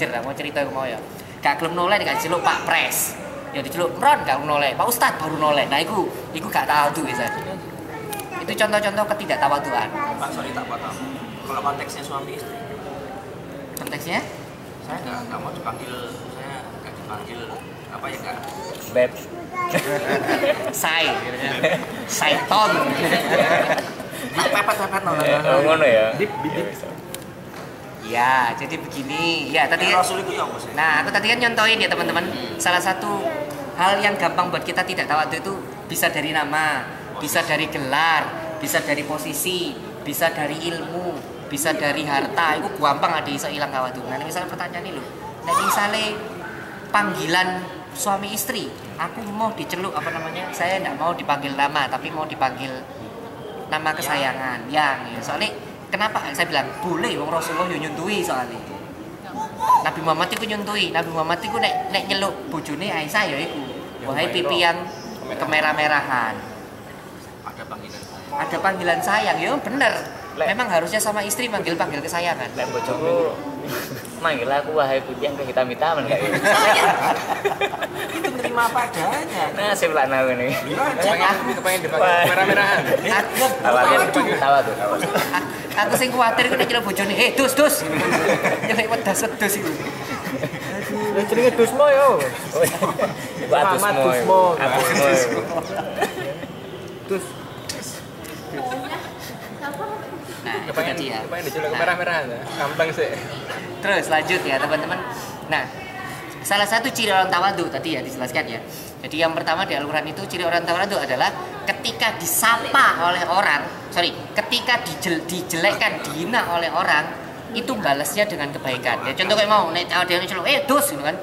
geger lah mau cerita mau ya. Gak gelem noleh gak celuk Pak Pres. Ya diceluk Ron gak noleh, Pak Ustad baru noleh. Nah iku gak tawadhu bisa. Itu contoh-contoh ketidaktawaduan. Pak, sorry tak potong. Kalau konteksnya suami istri, Konteksnya? saya nggak mau dipanggil, apa ya nggak? Beb. Saiton. Pepet Ngono ya. Dip. Ya, jadi begini. Ya, tadi Rasul itu ya apa sih? Nah, aku tadi kan nyontohin ya teman-teman. Salah satu hal yang gampang buat kita tidak tawadhu itu bisa dari nama, bisa dari gelar, bisa dari posisi, bisa dari ilmu, bisa dari harta. Itu gampang ada iso ilang tawadhu. Nah, misalnya pertanyaan ini loh. Nah, misalnya panggilan suami istri, aku mau diceluk apa namanya? Saya enggak mau dipanggil nama, tapi mau dipanggil nama kesayangan. Yang ya. Soalnya kenapa saya bilang boleh wong Rasulullah yo nyuntui soalnya. Nabi Muhammad iku nyuntui. Nabi Muhammad iku nek nyeluk bojone Aisyah ya iku. Wahai pipi yang kemerah-merahan. Ada panggilan sayang ya bener. Memang harusnya sama istri panggil kesayangan. Lek bojoku manggil aku wahai pipi yang kehitam-hitaman enggak ya? Itu terima apa adanya. Nah, saya bilang nahu nih. Kepengen dipanggil merah-merahan. Tawadhu. Aku sing kuwatir ku nek nyeluk bojone, dus." Nyeluk wedas iku. Lah jenenge Dusmo yo. Muhammad Dusmo. Dus Nah, itu kepengen tadi ya. diceluk merah-merahan ya. Gampang sih. Terus lanjut ya teman-teman. Nah, salah satu ciri orang tawadhu tadi ya dijelaskan ya. Jadi yang pertama di Al-Quran itu ciri orang tawadhu adalah ketika disapa oleh orang, ketika dijelekkan, dihina oleh orang, itu balasnya dengan kebaikan. Ya contoh kayak mau nek ada yang celuk, dus gitu kan.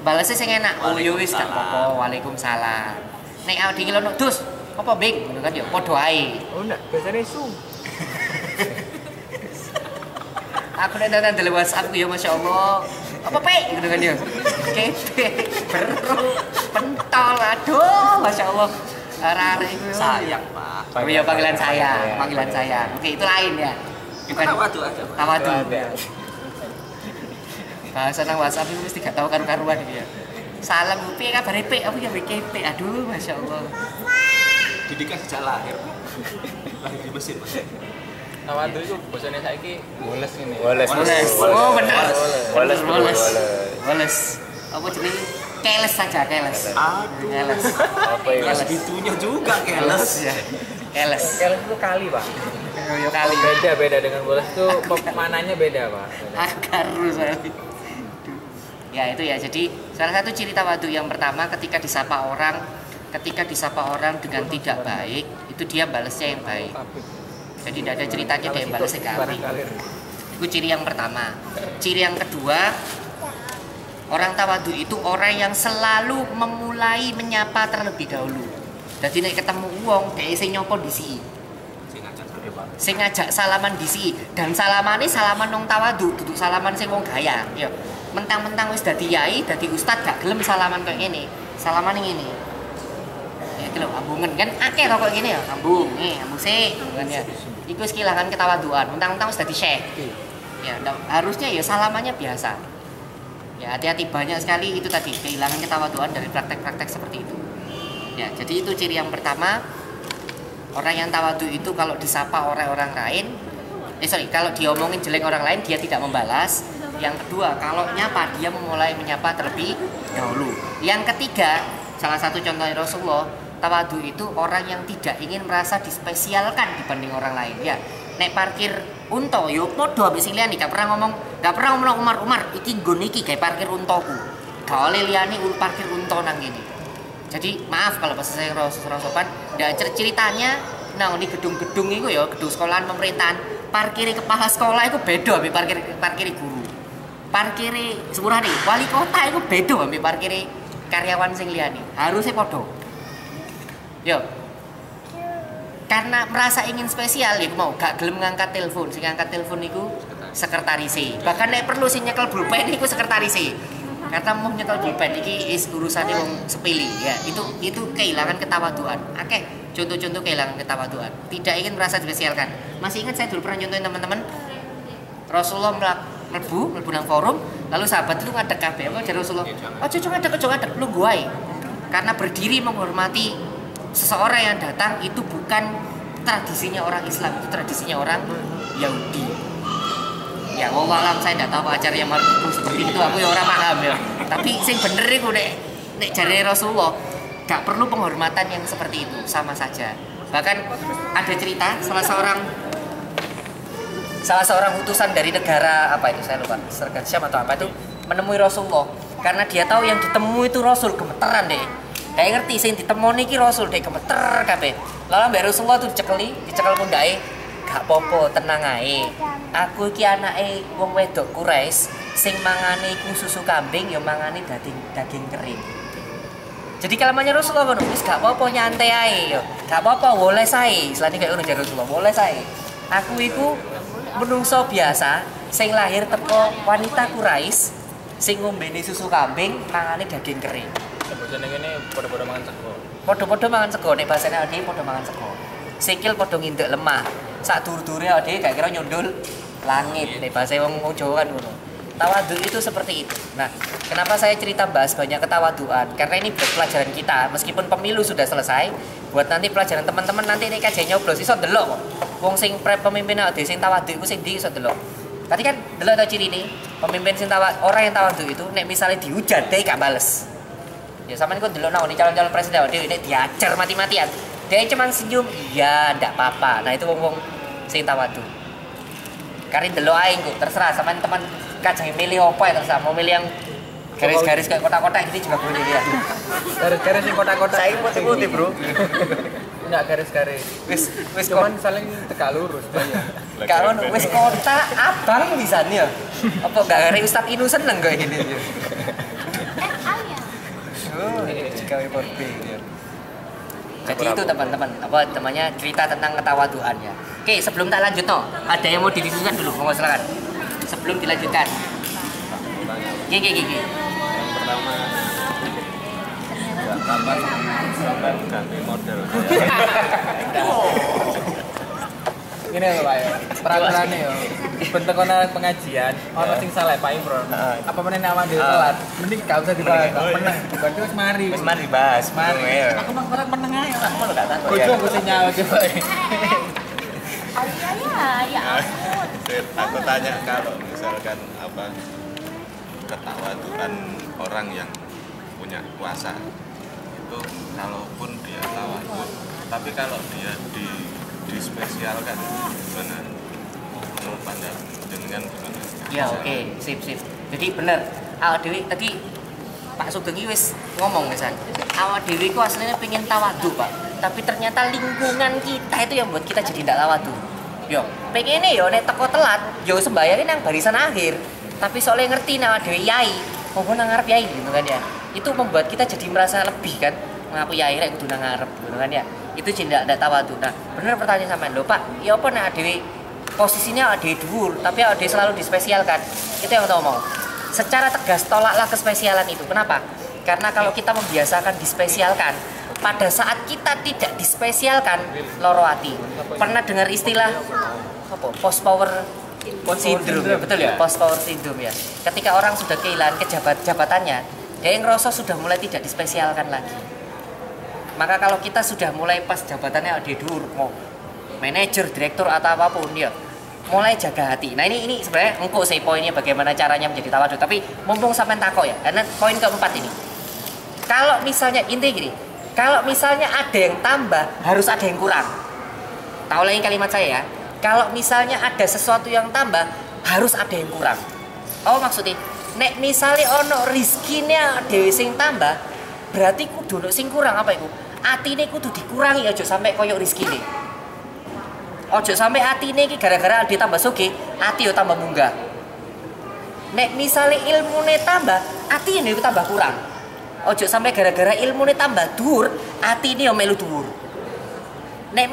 Balasnya sing enak. Oh yo wis gak apa-apa, Waalaikumsalam. Nek ada yang ngelono dus, apa bing gitu kan ya padha ae. Oh enggak, biasanya su. Aku nonton dalam WhatsApp ya Masya Allah. Apa pe gitu kan ya. Kepe, beru, pentol, aduh Masya Allah. Arah itu Sayang, Pak. Oh iya panggilan saya. Oke, itu lain ya. Bukan Tawadhu aja, Pak. tawadhu. Bahasa nang WhatsApp itu mesti gak tahu karu-karuan gitu ya. Salam pe kabar pe, apa ya kepe. Aduh Masya Allah. Didikan sejak lahir. Lahir di Mesir, Pak. Tawadhu itu bosone saiki woles ini. Woles. Oh benar. Woles. Apa jenenge? Keles saja, keles. Aduh. Keles. Apa ya? Nggak segitunya juga keles. Ya. Keles. Keles itu kali, Pak. Yo kali. Beda dengan woles itu pemanannya beda, Pak. Akar saya. Ya itu ya. Jadi salah satu ciri tawadhu yang pertama ketika disapa orang dengan tidak baik, itu dia balasnya yang baik. Jadi tidak ada ceritanya dia yang balasnya ke api. Itu ciri yang pertama. Ciri yang kedua, orang tawadhu itu orang yang selalu memulai menyapa terlebih dahulu. Jadi nek ketemu wong, dhek sing nyapa disi. Sing ngajak salaman disi dan salamane salaman nang tawadhu, duduk salaman sing wong gaya. Ya. Mentang-mentang wis dadi yai, dadi ustad gak gelem salaman kayak ngene. Salaman ngene. Ya iki lho, ambungen kan akeh kok kayak ngene ya, ambung. Ambung sik kan ya. Iku wis kehilangan ketawadhuan, mentang-mentang wis dadi syekh. Ya, harusnya ya salamannya biasa. Ya, hati-hati banyak sekali itu tadi kehilangan ketawadhuan dari praktek-praktek seperti itu. Ya, jadi itu ciri yang pertama. Orang yang tawadhu itu kalau disapa orang lain, kalau diomongin jelek orang lain dia tidak membalas. Yang kedua, kalau nyapa dia memulai menyapa terlebih dahulu. Yang ketiga, salah satu contohnya Rasulullah, tawadhu itu orang yang tidak ingin merasa dispesialkan dibanding orang lain. Ya, nek parkir unta yo padha ambek sing liyane, gak pernah ngomong Umar, iki nggon iki gawe parkir untaku. Gak oleh liyane parkir unta nang ngene. Jadi maaf kalau bahasa saya sopan, dan ceritanya nah ini gedung-gedung itu ya, gedung sekolahan pemerintahan, parkir kepala sekolah itu beda ambek parkir guru. Parkir sepurane wali kota itu beda ambek parkir karyawan sing liyane. Harusnya padha. Yo. Karena merasa ingin spesial ya mau gak gelem ngangkat telepon. Sing ngangkat telepon iku sekretarise. Bahkan nek perlu sing nyekel pulpen iku sekretarise. Karena mau nyekel pulpen iki urusane wong sepele ya. Itu kehilangan ketawaduan. Oke, contoh-contoh kehilangan ketawaduan. Tidak ingin merasa dispesialkan. Masih ingat saya dulu pernah nyontohin teman-teman Rasulullah mlebu nang forum, lalu sahabat itu ngadeg kabeh apa jare Rasulullah. Ojo ngadeg, lu guai. Karena berdiri menghormati seseorang yang datang itu bukan tradisinya orang Islam, itu tradisinya orang Yahudi. Ya Allah alam, saya tidak tahu acara yang marfu seperti itu, aku ya orang paham ya. Tapi sing bener iku nek jare Rasulullah gak perlu penghormatan yang seperti itu, sama saja. Bahkan ada cerita salah seorang utusan dari negara apa itu saya lupa, Sergat Syam atau apa itu menemui Rasulullah karena dia tahu yang ditemu itu Rasul, gemeteran deh. Kayak ngerti sing ditemoni iki Rasul deh, gemeter kabeh. Lalu mbak Rasulullah tuh dicekel pundake, gak popo, tenang ae. Aku iki anake wong wedok Quraisy sing mangane iku susu kambing ya mangane daging kering. Jadi kalamannya Rasulullah ngono, wis gak apa-apa nyantai ae yo. Gak apa-apa, boleh sae. Selane kayak ngono jare Rasulullah, boleh sae. Aku iku menungso biasa sing lahir teko wanita Quraisy sing ngombene susu kambing mangane daging kering. Bosone kene padha-padha mangan sego. Padha-padha mangan sego, nek basane awake padha mangan sego. Sikil padha ngindek lemah. Sak dur-dure awake gak kira nyundul langit, nek bahasa wong Jawa kan ngono. Tawadhu itu seperti itu. Nah, kenapa saya cerita bahas banyak ketawaduan? Karena ini buat pelajaran kita, meskipun pemilu sudah selesai, buat nanti pelajaran teman-teman nanti nek kajian nyoblos iso delok kok. Wong sing pemimpin awake sing tawadhu iku sing ndi iso delok. Tadi kan delok to cirine, pemimpin sing orang yang tawadhu itu nek misalnya dihujat dia gak bales. Ya sama niku delok nang calon-calon presiden dhewe nek diajar mati-matian. Dia cuma senyum, iya ndak apa-apa. Nah, itu wong-wong sing tawadhu. Karena delok ae engko terserah sama teman kajang milih apa ya terserah. Mau milih yang garis-garis kayak kotak-kotak gitu juga boleh ya. Garis-garis sing kotak-kotak. Saya putih-putih, Bro. Enggak garis-garis. Wis Cuman saling tegak lurus banyak. kalau wis kotak abang bisa nih ya. Apa enggak garis Ustaz Inu seneng kok gini ya. Oh, jika report B ya. Jadi itu teman-teman, apa namanya cerita tentang ketawaduan ya. Oke, sebelum tak lanjut no, ada yang mau didiskusikan dulu, mau silakan. Sebelum dilanjutkan. Gigi. Yang pertama, kapan sampai ganti model? Gini lho Pak ya. Peraturannya yo. Bentuk kono pengajian, ono sing salah Pak Imron. Apa meneh awak dhewe telat, mending gak usah dibahas. Meneng, berarti wis mari. Wis mari bahas. Mari. Aku mah orang meneng ae. Aku mau gak tahu. Bojo aku sing nyawa coba. Ya ampun. Aku tanya kalau misalkan apa ketawaduan orang yang punya kuasa itu kalaupun dia tawadhu, tapi kalau dia dispesialkan gimana? Menurut Anda dengan gimana? Ya oke, sip. Jadi bener, awak dewi tadi Pak Sugeng wis ngomong misalnya, awak dewi ku aslinya pengen tawadhu Pak, tapi ternyata lingkungan kita itu yang buat kita jadi tidak tawadhu. Yo, pengennya yo nek teko telat, yo sembahyangin nang barisan akhir, tapi soalnya ngerti awak dewi yai, mau nang ngarep yai gitu kan ya, itu membuat kita jadi merasa lebih kan, mengaku yai rek kudu nang ngarep gitu kan ya, itu jadi tidak tawadhu. Nah, bener pertanyaan sampean lho Pak, ya apa nek dewi posisinya ada dhuwur, tapi ada selalu dispesialkan. Itu yang kita ngomong. Secara tegas tolaklah kespesialan itu. Kenapa? Karena kalau kita membiasakan dispesialkan, pada saat kita tidak dispesialkan, loro ati. Pernah dengar istilah apa? Post power syndrome, ya? Betul ya? Post power syndrome ya. Ketika orang sudah kehilangan jabatannya, dia yang ngerasa sudah mulai tidak dispesialkan lagi. Maka kalau kita sudah mulai pas jabatannya ada dhuwur, mau manajer, direktur atau apapun dia mulai jaga hati. Nah ini sebenarnya engkau sih poinnya bagaimana caranya menjadi tawadhu. Tapi mumpung sampai takok ya, karena poin keempat ini. Kalau misalnya inti gini, kalau misalnya ada yang tambah, harus ada yang kurang. Tahu lagi kalimat saya ya. Kalau misalnya ada sesuatu yang tambah, harus ada yang kurang. Oh maksudnya, nek misalnya ono rizkinya dewe sing tambah, berarti kudu ono sing kurang apa itu? Atine kudu dikurangi aja sampai koyok rizkine. Ojo sampai atine iki gara-gara dia tambah sugih, ati yo tambah munggah. Nek misale ilmune tambah, atine yo tambah kurang. Ojo sampai gara-gara ilmune tambah dhuwur, atine yo melu dhuwur. Nek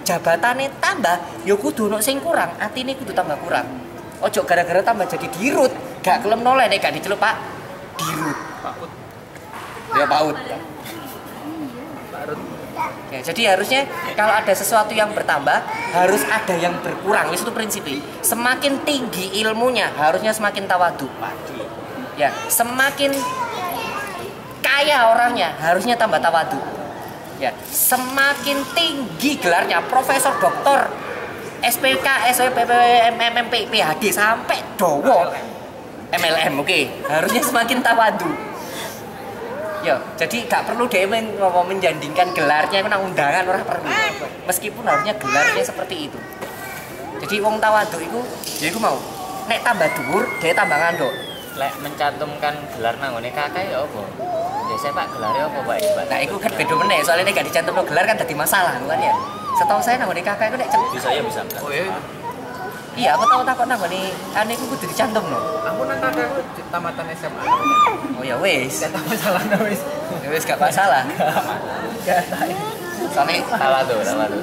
jabatane tambah, yo kudu ono sing kurang, atine kudu tambah kurang. Ojo gara-gara tambah jadi dirut, gak kelem noleh nek gak dicelup Pak dirut. Pak Ut. Ya Pak Ut. Ya, jadi harusnya kalau ada sesuatu yang bertambah harus ada yang berkurang. Itu prinsipnya. Semakin tinggi ilmunya harusnya semakin tawadu. Ya, semakin kaya orangnya harusnya tambah tawadu. Ya, semakin tinggi gelarnya profesor, doktor, SPK, SWPP, MMP, PhD sampai dowo MLM, oke. Harusnya semakin tawadu. Ya, jadi gak perlu dia menjandingkan gelarnya itu nang undangan orang perlu. Meskipun harusnya gelarnya seperti itu. Jadi wong tawadu itu ya iku mau nek tambah dhuwur, dia tambah ngandok. Lek mencantumkan gelar nang ngene kakak ya apa? Biasanya Pak gelarnya apa Pak? Nah, itu kan beda meneh, soalnya nek gak dicantumno gelar kan dadi masalah kan ya. Setahu saya nang ngene kakak itu nek Bisa ya bisa enggak? Oh iya. iya, aku tahu takut nang ngene ane iku kudu dicantumno. Aku nang kakakku tamatan SMA. Oh ya wis. Gak tahu masalah wis. Ya wis gak masalah. Gak tahu. Soalnya Tawadu.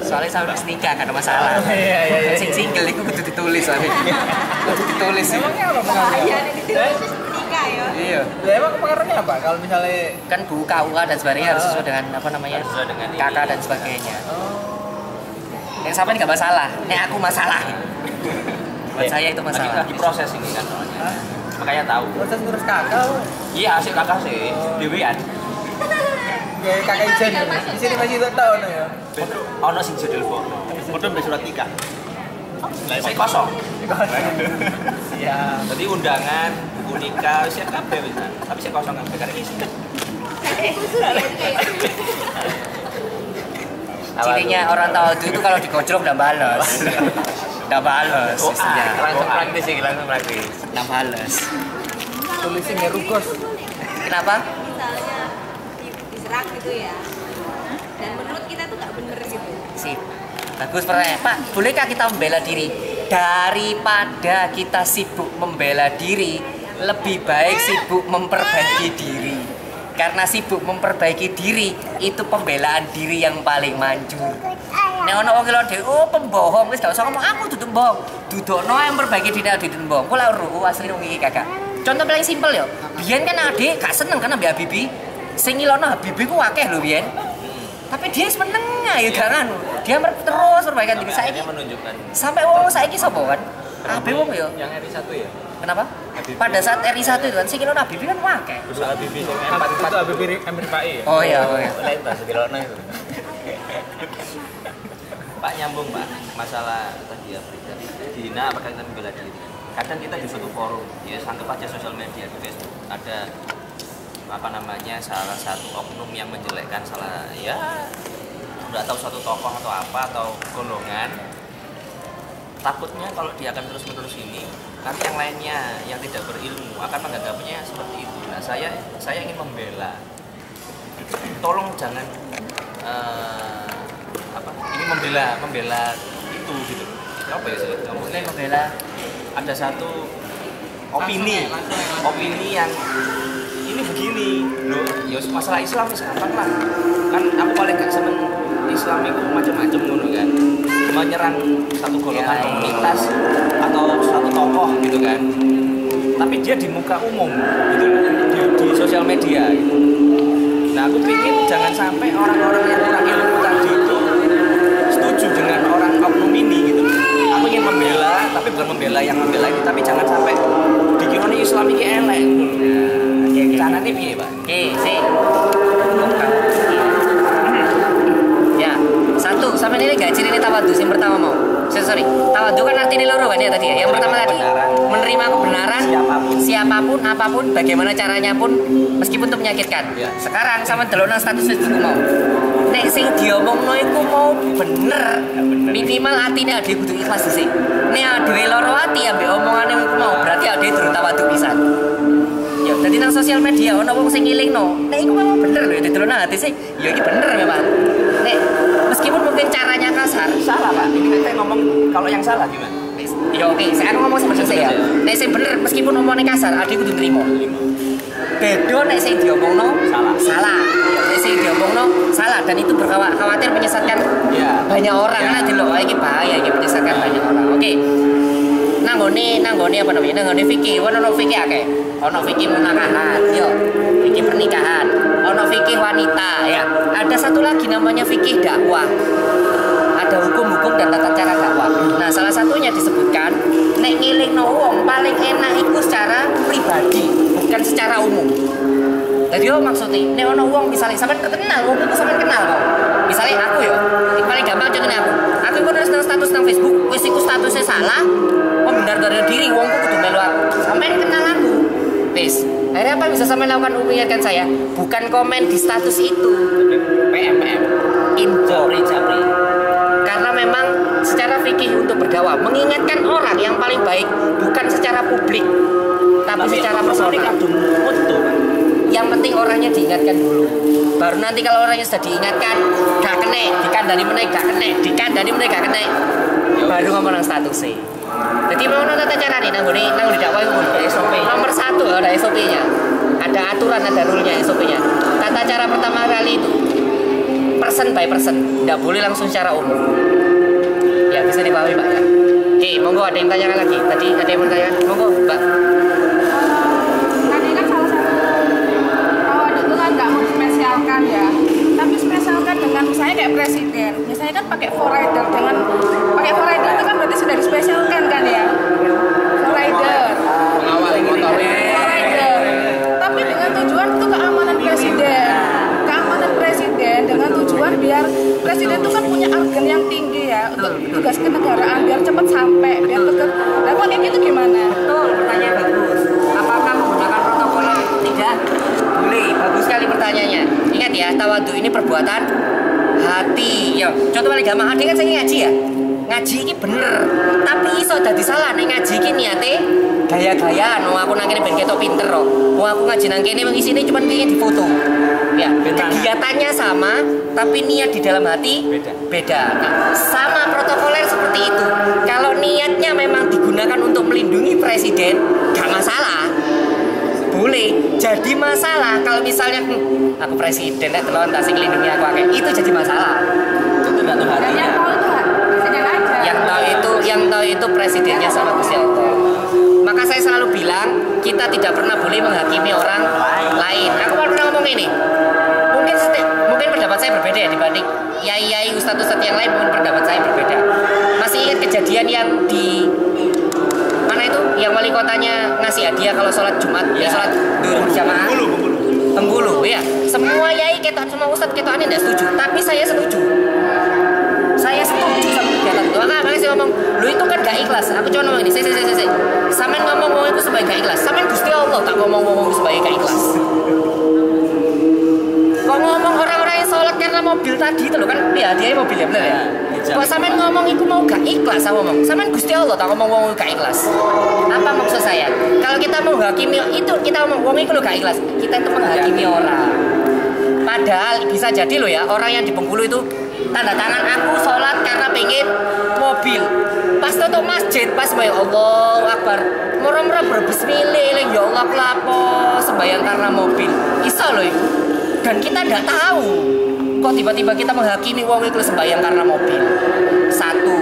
soalnya sampai wis nikah gak ada masalah. Iya. Sing single iku kudu ditulis soalnya. Kudu ditulis sih. Emangnya apa pengaruhnya? Nikah ya. Iya. Ya emang pengaruhnya apa? Kalau misalnya Kan buku KUA dan sebagainya harus sesuai dengan apa namanya? Sesuai dengan ini. kakak dan sebagainya. Yang sampai nggak masalah. Nek aku masalah. Buat saya itu masalah. Lagi proses ini kan soalnya. Makanya tahu. proses ngurus kakak, Iya, asik kakak sih. Dewean. kayak kakak Ijen di sini masih tak tahu nih ya. Ono sing jadil foto. Foto mbek surat nikah. Saya kosong. Iya. Jadi undangan, buku nikah, siap kabeh wis. Tapi saya kosong kabeh karena isi. Cirinya orang tawadu itu kalau digojlok nggak balas. Nggak balas. Isinya. Langsung praktis sih, langsung praktis. Nggak balas. Tulisnya Rugos. Kenapa? Misalnya diserang gitu ya. Dan menurut kita tuh nggak bener gitu. Sip. Bagus pertanyaan. Pak, bolehkah kita membela diri? Daripada kita sibuk membela diri, lebih baik sibuk memperbaiki diri. Karena sibuk memperbaiki diri itu pembelaan diri yang paling manjur. Nek ono wong lho dhewe, oh pembohong, wis gak usah ngomong aku duduk bohong. Dudukno yang memperbaiki diri duduk bohong. Kula ro asline wong iki kakak. Contoh paling simpel yo. Biyen kan adik gak seneng karena Mbak Habibi. Sing ngilono Habibi ku akeh lho biyen. Tapi dia seneng ya jangan. Dia terus perbaikan diri saiki. Akhirnya menunjukkan. Sampai wong saiki sapa kan? Abe wong yo. Yang RI1 ya? Kenapa? Pada saat RI1 itu kan sing ngilono Habibi kan akeh. Terus Habibie sing Itu Habib Amir Pai ya. Oh iya, oh iya. lain bahasa Kilono itu. Pak nyambung Pak, masalah tadi ya dihina apakah kita membela diri? Kadang kita di suatu forum, ya anggap aja sosial media di Facebook ada apa namanya salah satu oknum yang menjelekkan salah ya nggak tahu suatu tokoh atau apa atau golongan. Takutnya kalau dia akan terus-menerus ini, nanti yang lainnya yang tidak berilmu akan menganggapnya seperti itu. Nah saya ingin membela. Tolong jangan ini membela itu gitu. Apa ya sih? Ini membela Ada satu opini yang ini begini loh. Ya masalah Islam gampang lah. Kan aku paling gak seneng Islam itu macam-macam ngono kan. Menyerang satu golongan komunitas atau satu tokoh gitu kan. Tapi dia di muka umum gitu di sosial media gitu. Nah aku pikir jangan sampai orang-orang yang kurang ilmu tadi itu setuju dengan orang oknum ini gitu. Aku ingin membela, tapi bukan membela yang membela ini, tapi jangan sampai dikira Islam ini elek gitu. Caranya piye Pak? Oke, sih. Ya, satu, sampai ini gak ciri ini tawadu, yang pertama mau. Sorry, tawadu kan artinya loro kan ya tadi ya. Yang pertama tadi menerima kebenaran siapapun, apapun, bagaimana caranya pun, meskipun itu menyakitkan. Ya. Sekarang sama delona status itu mau. Nek sing diomongno iku mau bener, minimal atine ade kudu ikhlas sih. Nek ade loro ati ambek omongane iku mau berarti ade durung tawadu pisan. Ya, jadi nang sosial media ono wong sing ngilingno. Nek iku mau bener lho didelokno ati sih. Ya iki bener memang. Nek meskipun mungkin caranya kasar, Salah Pak, ini kita ngomong kalau yang salah gimana? ya oke, saya ngomong sebenarnya ya. Nek sing bener meskipun omongane kasar, ade kudu nrimo. Beda nek sing diomongno salah. Nek sing diomongno salah dan itu khawatir menyesatkan banyak orang. Karena delok iki bahaya iki menyesatkan banyak orang. Oke. Nanggone apa namanya? Nanggone fikih, ono fikih akeh. Ono fikih munakahat, yo. Fikih pernikahan. Ono ono fikih wanita ya. Ada satu lagi namanya fikih dakwah. Ada hukum-hukum dan tata cara dakwah. Nah, salah satunya disebutkan nek ngilingno wong paling enak iku secara pribadi, bukan secara umum. Jadi maksudnya, nek ono wong misalnya sampean kenal, wong itu sampean kenal kok. Misalnya aku ya, paling gampang contohnya aku. Aku nulis status nang Facebook, wis iku statusnya salah, membenarkan diri wongku kudu melu aku. Sampean kenal aku. Wis. Akhirnya apa bisa sampean lakukan mengingatkan saya? Bukan komen di status itu. PM Info. Japri. Karena memang secara fikih untuk berdakwah mengingatkan orang yang paling baik bukan secara publik, tapi secara personal. Yang penting orangnya diingatkan dulu. Baru nanti kalau orangnya sudah diingatkan, gak kena, dikandani meneh gak kena, dikandani meneh gak kena, baru ngomong nang status sih. Jadi mau tata cara nih, nang di dakwah itu SOP. Nomor 1 ada SOP-nya, ada aturan, ada rule-nya SOP-nya. Tata cara pertama kali itu person by person, tidak boleh langsung secara umum. Ya bisa dipahami Pak ya. Oke, monggo ada yang tanyakan lagi. Tadi ada yang bertanya, monggo Mbak. Tadi kan salah satu awal itu kan nggak mau spesialkan ya, tapi spesialkan dengan misalnya kayak presiden, misalnya kan pakai forrider, dengan pakai forrider itu kan berarti sudah dispesialkan kan ya, forrider, Pengawal motornya. forrider, tapi dengan tujuan itu keamanan presiden dengan tujuan biar presiden itu kan punya organ yang tinggi ya untuk tugas kenegaraan biar cepat sampai biar dekat. Nah kok kayak gitu gimana? Betul, pertanyaan bagus. Apakah menggunakan protokol tidak? Boleh, bagus sekali pertanyaannya. Ingat ya, tawadu ini perbuatan hati. Yo, contoh paling gampang, adik kan saya ngaji ya. Ngaji ini bener, tapi iso dadi salah nek ngaji iki niate gaya-gayaan. Aku nang kene ben ketok pinter kok. Aku ngaji nang kene isine cuma pengen difoto. Ya, kegiatannya sama, tapi niat di dalam hati beda. Nah, sama protokoler seperti itu. Kalau niatnya memang digunakan untuk melindungi presiden, gak masalah. Boleh. Jadi masalah kalau misalnya aku presiden telon tasik lindungi aku itu jadi masalah. Itu enggak tahu Dan yang tahu itu presiden aja. Yang tahu itu presidennya sama Gusti Allah. Maka saya selalu bilang kita tidak pernah boleh menghakimi orang lain. Aku pernah ngomong ini. Mungkin pendapat saya berbeda ya dibanding yai ustadz yang lain, mungkin pendapat saya berbeda. Masih ingat kejadian yang di mana itu yang wali kotanya ngasih hadiah kalau sholat Jumat ya, sholat duhur berjamaah Bengkulu ya. Semua yai ketok, semua ustadz ketokannya tidak setuju, tapi saya setuju sama kegiatan itu. Makanya saya ngomong, lu itu kan gak ikhlas. Aku cuma ngomong ini, sampean ngomong itu sebagai gak ikhlas. Sampean Gusti Allah tak ngomong sebagai gak ikhlas. Kok ngomong orang-orang yang sholat karena mobil tadi itu loh kan, ya dia mobil ya bener ya. Kok sampean ngomong itu mau gak ikhlas sama ngomong. Sampean Gusti Allah tak ngomong gak ikhlas. Apa maksud saya? Kalau kita mau menghakimi itu, kita ngomong itu lo gak ikhlas. Kita itu menghakimi orang. Padahal bisa jadi loh ya, orang yang di Bengkulu itu tanda tangan aku sholat karena pengen mobil. Pas tutup masjid, pas ya Allahu Akbar, murah-murah berbismillah, ya Allah kelapo sembahyang karena mobil. Iso loh itu. Dan kita tidak tahu kok tiba-tiba kita menghakimi wong itu sembahyang karena mobil. Satu.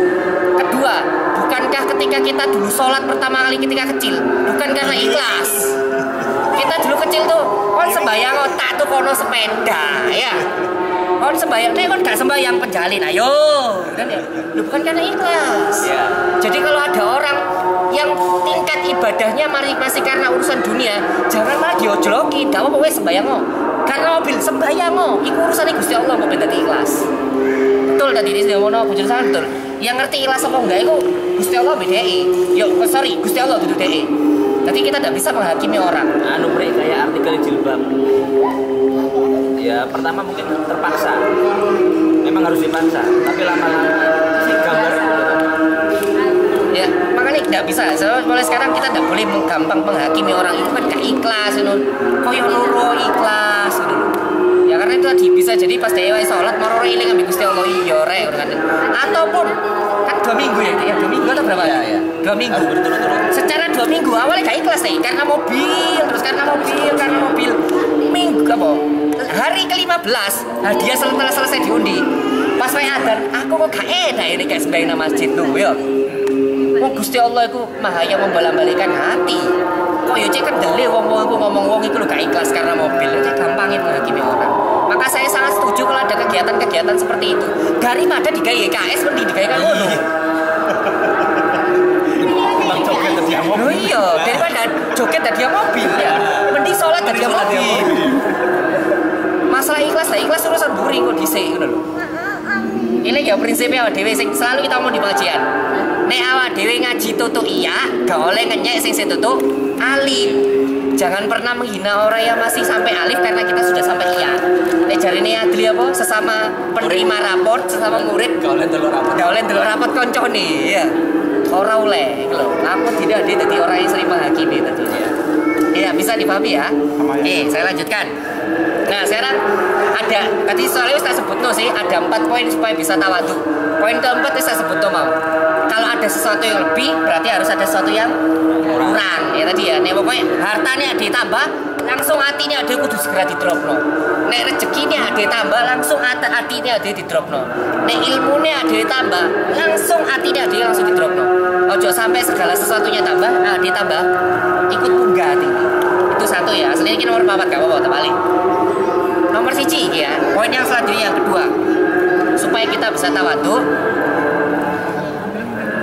Kedua, bukankah ketika kita dulu sholat pertama kali ketika kecil bukan karena ikhlas? Kita dulu kecil tuh kon sembahyang otak tuh kono sepeda ya. Kon sembahyang, kon gak sembahyang penjalin, ayo, kan ya? Bukan karena ikhlas. Ya. Jadi kalau ada orang yang tingkat ibadahnya masih karena urusan dunia, jangan malah diojloki, gak apa-apa sembahyang kok. Karena mobil sembahyang kok, itu urusan Gusti Allah kok ben dadi ikhlas. Betul tadi ini sudah ngono bujur sangat betul. Yang ngerti ikhlas apa enggak itu Gusti Allah bedai. Gusti Allah kudu dhek. Jadi kita tidak bisa menghakimi orang. Anu bre kayak artikel jilbab. Ya pertama mungkin terpaksa, memang harus dipaksa, tapi lama-lama si gambar ya makanya tidak bisa. Mulai sekarang kita tidak boleh gampang menghakimi orang itu kan gak ikhlas, koyo nuro ikhlas gitu. Ya karena itu tadi bisa jadi pas dewa sholat maroro iling ambil Gusti Allah iya rek ataupun kan 2 minggu ya 2 minggu atau berapa ya 2 minggu secara 2 minggu awalnya gak ikhlas nih karena mobil minggu apa hari ke-15 hadiah setelah selesai diundi pas wae adzan aku kok gak enak ini kayak sembahyang nang masjid tuh ya. Wong Gusti Allah iku maha yang membolak-balikan hati. Kok yo cek kendele wong-wong iku ngomong wong iku lho gak ikhlas karena mobil. Cek gampangin menghakimi orang. Maka saya sangat setuju kalau ada kegiatan-kegiatan seperti itu. Daripada digawe YKS mending digawe kan ngono. Bang joget tadi mobil. Oh iya, daripada joget tadi mobil ya. Mending sholat tadi mobil. Masalah ikhlas lah, ikhlas urusan buri kok dhisik ngono lho. Ini ya prinsipnya awak dhewe sing selalu kita mau di pengajian. Nek awak dhewe ngaji tutuk iya, gak oleh ngenyek sing tutuk alif. Jangan pernah menghina orang yang masih sampai alif karena kita sudah sampai iya. Nek jarine adli apa sesama penerima raport, sesama murid Gak oleh delok rapot. gak oleh delok raport koncone ya. Ora oleh lho. Aku tidak dia jadi orang yang sering menghakimi tadi ya. Iya, bisa dipahami ya. Oke, saya lanjutkan. Nah, sekarang ada tadi soalnya saya sebut sih ada 4 poin supaya bisa tawadhu. Poin keempat itu saya sebut mau. Kalau ada sesuatu yang lebih berarti harus ada sesuatu yang kurang. Ya tadi ya. Nek pokoknya hartanya ditambah, langsung hatinya ada kudu segera didropno. Nek rezekinya ada ditambah, langsung hatinya ada didropno. Nek ilmunya ada ditambah, langsung hatinya ada langsung didropno. Ojo sampai segala sesuatunya tambah, ditambah ikut munggah hati. Itu satu ya. Aslinya ini nomor 4 gak apa-apa terbalik. Nomor 1 ya. Poin yang selanjutnya yang kedua. Supaya kita bisa tawadhu,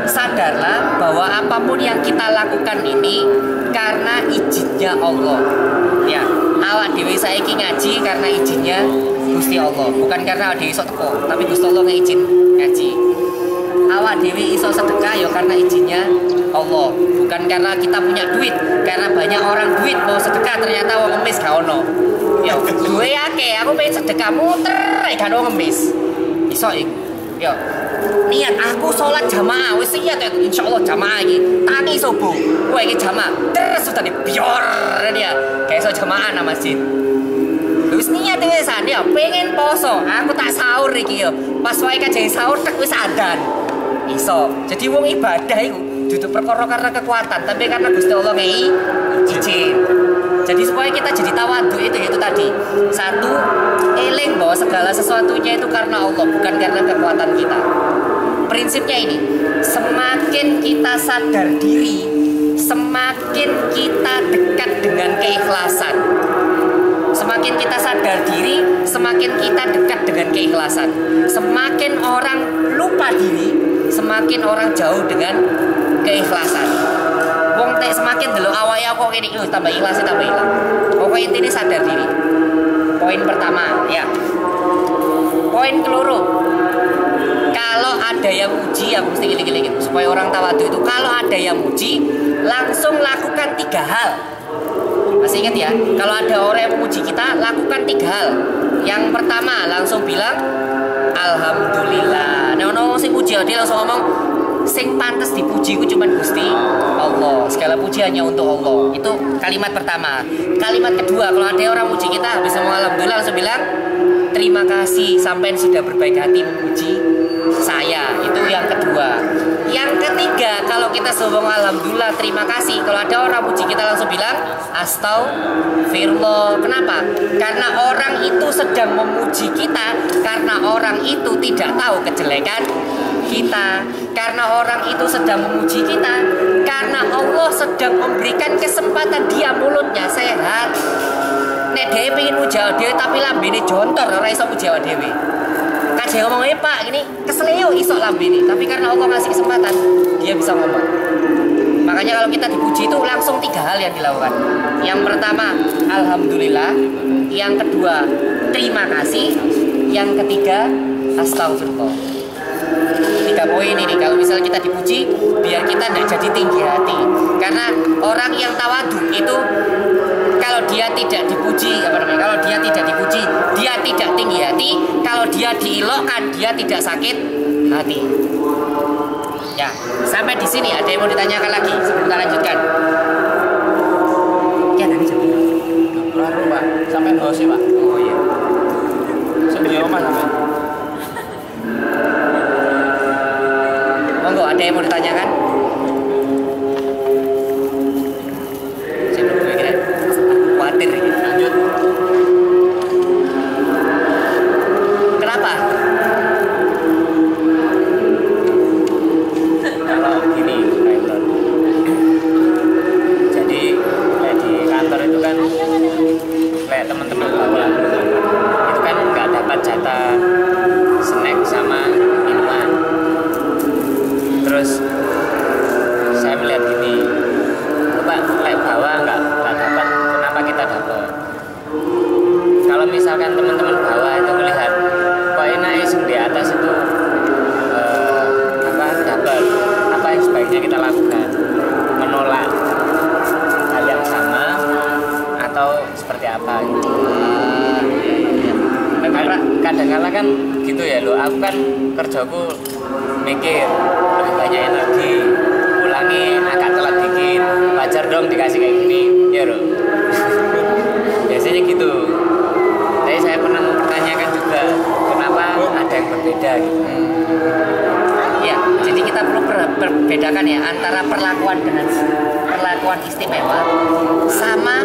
sadarlah bahwa apapun yang kita lakukan ini karena izinnya Allah. Ya, awak dhewe saiki ngaji karena izinnya Gusti Allah, bukan karena awak dhewe iso teko, tapi Gusti Allah ngizin ngaji. Awak dhewe iso sedekah ya karena izinnya Allah, bukan karena kita punya duit, karena banyak orang duit mau sedekah ternyata wong ngemis gak ono. Ya, duwe akeh, aku pengen sedekah muter gak ono ngemis. Iso iku. Ya. Niat aku sholat jamaah wis niat ya insyaallah jamaah iki. Tangi subuh. Kowe iki jamaah. Terus sudah bior dia. Kayak iso jamaah nang masjid. Wis niat wis ya pengen poso. Aku tak sahur iki yo. Pas wae kajeng sahur tek wis adan. Iso. Jadi wong ibadah iku dudu perkara karena kekuatan, tapi karena Gusti Allah ngei izin. Jadi supaya kita jadi tawadhu itu tadi. Satu, eling bahwa segala sesuatunya itu karena Allah, bukan karena kekuatan kita. Prinsipnya ini, semakin kita sadar diri, semakin kita dekat dengan keikhlasan. Semakin kita sadar diri, semakin kita dekat dengan keikhlasan. Semakin orang lupa diri, semakin orang jauh dengan keikhlasan. Wong tek semakin delok awake kok ngene iki tambah ikhlas tambah ilang. Pokoke intine sadar diri. Poin pertama, ya. Poin keloro. Kalau ada yang muji, aku mesti giling-giling supaya orang tawadhu itu kalau ada yang muji, langsung lakukan 3 hal. Masih ingat ya? Kalau ada orang yang memuji kita, lakukan 3 hal. Yang pertama, langsung bilang alhamdulillah. Nah, ono sing muji dia langsung ngomong sing pantes dipuji ku cuman Gusti Allah. Segala puji hanya untuk Allah. Itu kalimat pertama. Kalimat kedua, kalau ada orang muji kita habis ngomong alhamdulillah langsung bilang terima kasih sampai sudah berbaik hati memuji saya. Itu yang kedua. Yang ketiga, kalau kita ngomong alhamdulillah terima kasih, kalau ada orang muji kita langsung bilang astagfirullah. Kenapa? Karena orang itu sedang memuji kita karena orang itu tidak tahu kejelekan kita, karena orang itu sedang memuji kita karena Allah sedang memberikan kesempatan dia mulutnya sehat. Nek dhewe pengen muji dhewe tapi lambene jontor ora iso muji dhewe. Kadhe ngomong Pak gini kesleo iso lambene, tapi karena Allah ngasih kesempatan dia bisa ngomong. Makanya kalau kita dipuji itu langsung 3 hal yang dilakukan. Yang pertama alhamdulillah, yang kedua terima kasih, yang ketiga astagfirullah. 3 poin ini kalau misalnya kita dipuji biar kita tidak jadi tinggi hati, karena orang yang tawadhu itu kalau dia tidak dipuji kalau dia tidak dipuji dia tidak tinggi hati, kalau dia diilokkan dia tidak sakit hati. Ya, sampai di sini ada yang mau ditanyakan lagi sebelum kita lanjutkan? Ya, dari jam Baru Pak, sampai dosi Pak. oh iya Sebelum Mas sampai. monggo, ada yang mau ditanyakan? Saya belum kira khawatir ini. Lanjut. Kenapa? Kalau gini jadi kayak di kantor itu kan kayak teman-teman bawa misalkan teman-teman bawah itu melihat kok enak iseng di atas itu dapat apa yang sebaiknya kita lakukan, menolak hal yang sama atau seperti apa gitu. Karena kadang-kala kan gitu ya lo, aku kan kerjaku mikir lebih banyak energi, ulangi agak telat dikit, wajar dong dikasih kayak gini ya lo. Biasanya gitu. Tapi saya pernah mempertanyakan juga kenapa ada yang berbeda gitu. Ya, jadi kita perlu perbedakan ya antara perlakuan dengan perlakuan istimewa sama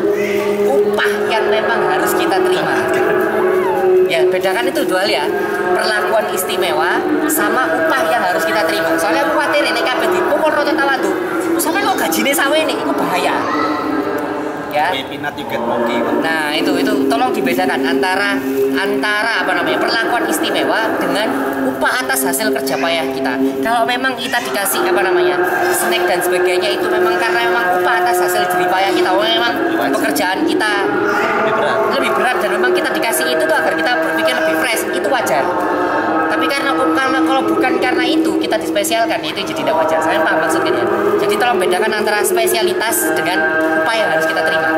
upah yang memang harus kita terima. Ya, bedakan itu dua hal ya. Perlakuan istimewa sama upah yang harus kita terima. Soalnya aku khawatir ini kabeh dipukul rata tawadu. Sampai kok gajine sawe ini, itu bahaya. Ya. Peanut you get monkey. Nah, itu tolong dibedakan antara apa namanya? Perlakuan istimewa dengan upah atas hasil kerja payah kita. Kalau memang kita dikasih apa namanya? Snack dan sebagainya itu memang karena memang upah atas hasil jerih payah kita. Memang pekerjaan kita lebih berat dan memang kita dikasih itu tuh agar kita berpikir lebih fresh, itu wajar. Tapi karena kalau bukan karena itu kita dispesialkan, itu jadi tidak wajar. Saya paham maksudnya. Jadi tolong bedakan antara spesialitas dengan upah yang harus kita terima.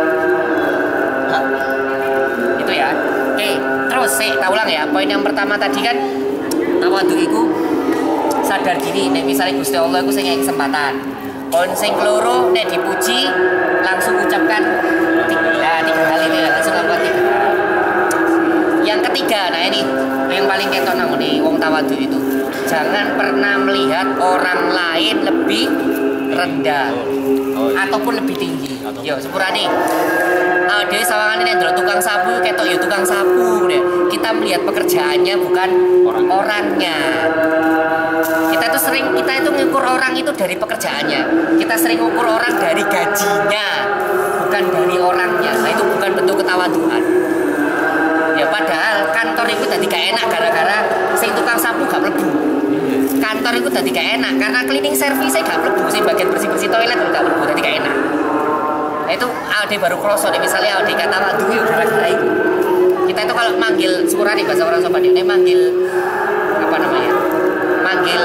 Itu ya. Oke, terus kita ulang ya. Poin yang pertama tadi kan tawadu iku sadar diri. Nek misalnya Gusti Allah iku sing kesempatan. Poin sing keloro nek dipuji langsung ucapkan tiga hal itu ya, langsung lakukan 3 hal. Yang ketiga, nah ini yang paling ketok nang nih wong tawadu itu. Jangan pernah melihat orang lain lebih rendah ataupun lebih tinggi. Yo, sepurane. Dia sawangan ini ndelok tukang sapu ketok yo tukang sapu deh. Kita melihat pekerjaannya bukan orangnya. Kita itu ngukur orang itu dari pekerjaannya. Kita sering ngukur orang dari gajinya, bukan dari orangnya. Nah, itu bukan bentuk ketawaduan. Ya padahal kantor itu tadi gak enak gara-gara sing tukang sapu gak mlebu. Kantor itu tadi gak enak karena cleaning service gak mlebu, sing bagian bersih-bersih toilet gak mlebu, tadi gak enak. Nah, itu Aldi baru kroso nih, misalnya Aldi kata waduh gara-gara itu. Kita itu kalau manggil sepurane bahasa orang sopan ini manggil apa namanya? Manggil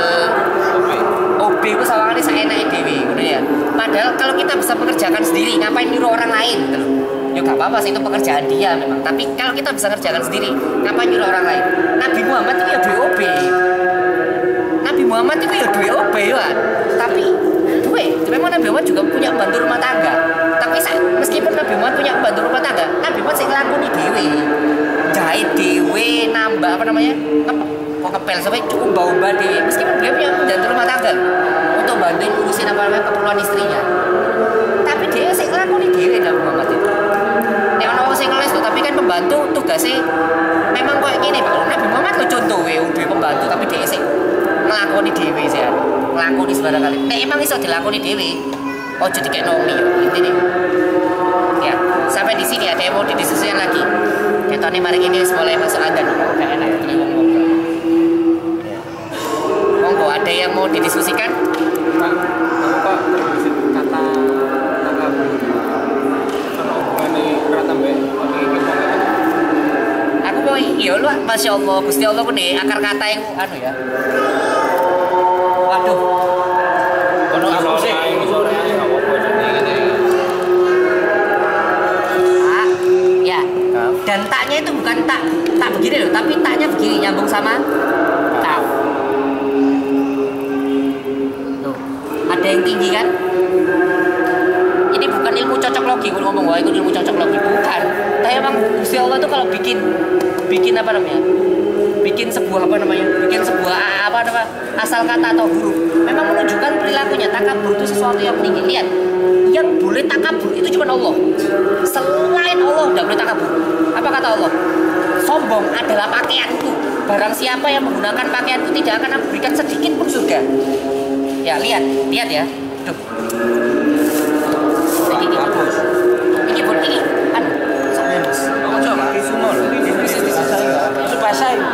OB itu sawangane saenake dhewe ngono ya. Padahal kalau kita bisa mengerjakan sendiri, ngapain nyuruh orang lain gitu loh. Ya gak apa-apa sih, itu pekerjaan dia memang. Tapi kalau kita bisa kerjakan sendiri, ngapain nyuruh orang lain? Nabi Muhammad itu ya duwe OB. Nabi Muhammad itu ya duwe OB ya. Tapi memang Nabi Muhammad juga punya pembantu rumah tangga. Tapi meskipun Nabi Muhammad punya pembantu rumah tangga, Nabi Muhammad sing nglakoni dhewe. Jahit dhewe, nambah apa namanya? Ngepel sampai cukup bau-bau dhewe. Meskipun dia punya pembantu rumah tangga untuk bantuin ngurusin apa namanya keperluan istrinya. Tapi dia sing nglakoni dhewe Nabi Muhammad itu. Nek ana wong sing ngeles tuh, tapi kan pembantu tugasnya memang kayak gini Pak. Nabi Muhammad lo contoh duwe pembantu tapi dia sing nglakoni dhewe sih. Nglakoni sembarang kali. Nek emang iso dilakoni dhewe, ojo dikeknomi yo intine. Ya, sampai di sini ada yang mau didiskusikan lagi. Ketone mari ini mulai masuk adzan. Gak enak ya ngomong. Ya. Monggo ada yang mau didiskusikan? Pak, kata aku mau iya lu Masya Allah Gusti Allah pun deh akar kata yang anu ya. Waduh. Ono aku sih. Ya. Dan taknya itu bukan tak begini loh, tapi taknya begini nyambung sama tak. Tuh. Ada yang tinggi kan? Ini bukan ilmu cocok logi, gue ngomong wah itu ilmu cocok logi, bukan. Tapi emang Gusti Allah tuh kalau bikin apa namanya? Bikin sebuah apa namanya? Bikin sebuah apa namanya? Asal kata atau huruf. Memang menunjukkan perilakunya. Takabur itu sesuatu yang tinggi. Lihat, yang boleh takabur itu cuma Allah. Selain Allah tidak boleh takabur. Apa kata Allah? Sombong adalah pakaianku. Barang siapa yang menggunakan pakaianku tidak akan aku berikan sedikit pun surga. Ya lihat ya. Duh. Ini pun ini anu bagus. Kamu coba pakai sumo loh. Itu bahasa ini.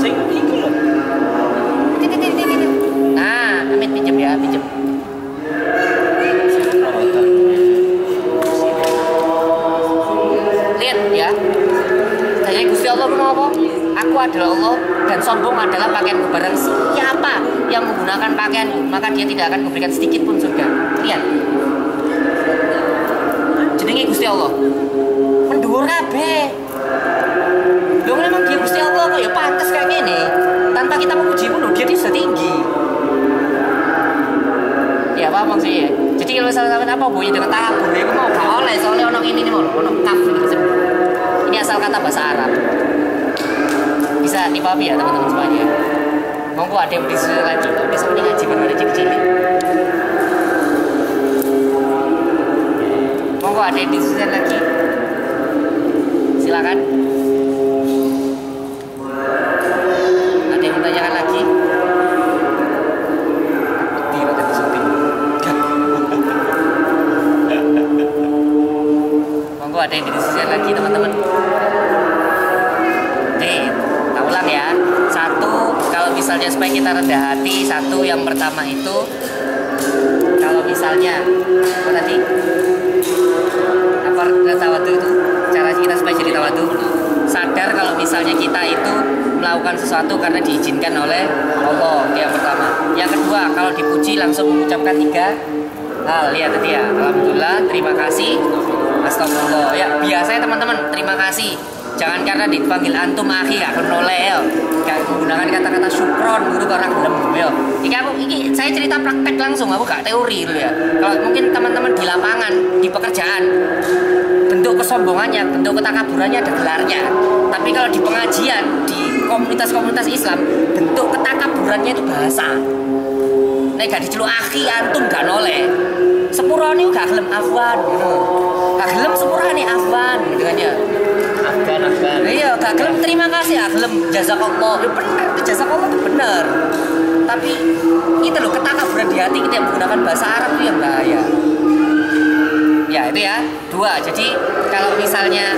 Sing iku loh. Nah, Amit pinjam. Lihat aku adalah Allah dan sombong adalah pakaianku. Barang siapa yang menggunakan pakaian maka dia tidak akan memberikan sedikit pun surga. Lihat, jenenge Gusti Allah mendhuwur kabeh. Lho memang dia Gusti Allah kok ya pantes kayak gini. Tanpa kita memuji pun dia bisa tinggi. Ya paham maksudnya. Jadi kalau misalnya apa bunyi dengan takabur itu mau gak oleh soalnya ono ini mau ono kaf gitu. Ini asal kata bahasa Arab. Bisa dipahami ya teman-teman semuanya. Monggo ada yang disusul lagi. Bisa ngaji baru ada cilik-cilik. Monggo ada yang disusul lagi. Silakan. Ada yang bertanyakan lagi? Tidak ada syuting. Monggo ada yang disusul lagi teman-teman. Oke, kita ulang ya. Satu, kalau misalnya supaya kita rendah hati, satu yang pertama itu kalau misalnya apa tadi? Apa tawadu itu? Cara kita supaya jadi tawadu, sadar kalau misalnya kita itu melakukan sesuatu karena diizinkan oleh Allah. Yang pertama. Yang kedua, kalau dipuji langsung mengucapkan 3 hal. Lihat tadi ya. Alhamdulillah, terima kasih, astagfirullah. Ya, biasanya teman-teman terima kasih. Jangan karena dipanggil antum akhi gak kenole ya. Gak menggunakan kata-kata syukron gitu orang gelem ya. Ini saya cerita praktek langsung, aku gak teori dulu ya. Kalau mungkin teman-teman di lapangan, di pekerjaan, bentuk kesombongannya, bentuk ketakaburannya ada gelarnya. Tapi kalau di pengajian, di komunitas-komunitas Islam, bentuk ketakaburannya itu bahasa. Nek gak diceluk akhi antum gak noleh. Sepurane gak gelem afwan gitu. Gak gelem sepurane afwan gitu kan ya. Afgan. Iya, gak gelem terima kasih, gelem jazakallah. Ya bener, jazakallah itu bener. Tapi itu loh ketakaburan di hati kita yang menggunakan bahasa Arab itu yang bahaya. Ya itu ya. 2. Jadi kalau misalnya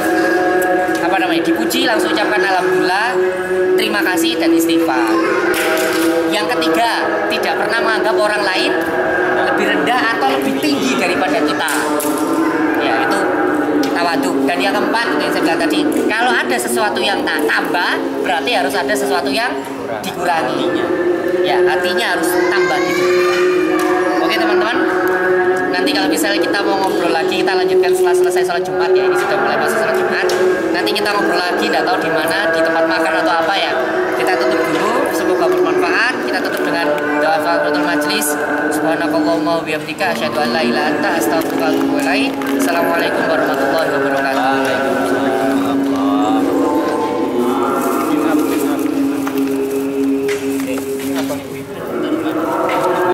apa namanya dipuji langsung ucapkan alhamdulillah, terima kasih dan istighfar. Yang ketiga, tidak pernah menganggap orang lain lebih rendah atau lebih tinggi daripada kita. Ya itu tawadu. Dan yang keempat yang saya bilang tadi, kalau ada sesuatu yang tak tambah berarti harus ada sesuatu yang dikurangi. Ya artinya harus tambah gitu. Oke teman-teman, nanti kalau misalnya kita mau ngobrol lagi, kita lanjutkan setelah selesai sholat Jumat ya. Ini sudah mulai masuk sholat Jumat. Nanti kita ngobrol lagi, tidak tahu di mana, di tempat makan atau apa ya. Kita tutup dulu, semoga bermanfaat. Kita tutup dengan doa kafaratul majlis. Subhanakallahumma wa bihamdika asyhadu an la ilaha illa anta astaghfiruka wa atubu ilaik. Assalamualaikum warahmatullahi wabarakatuh.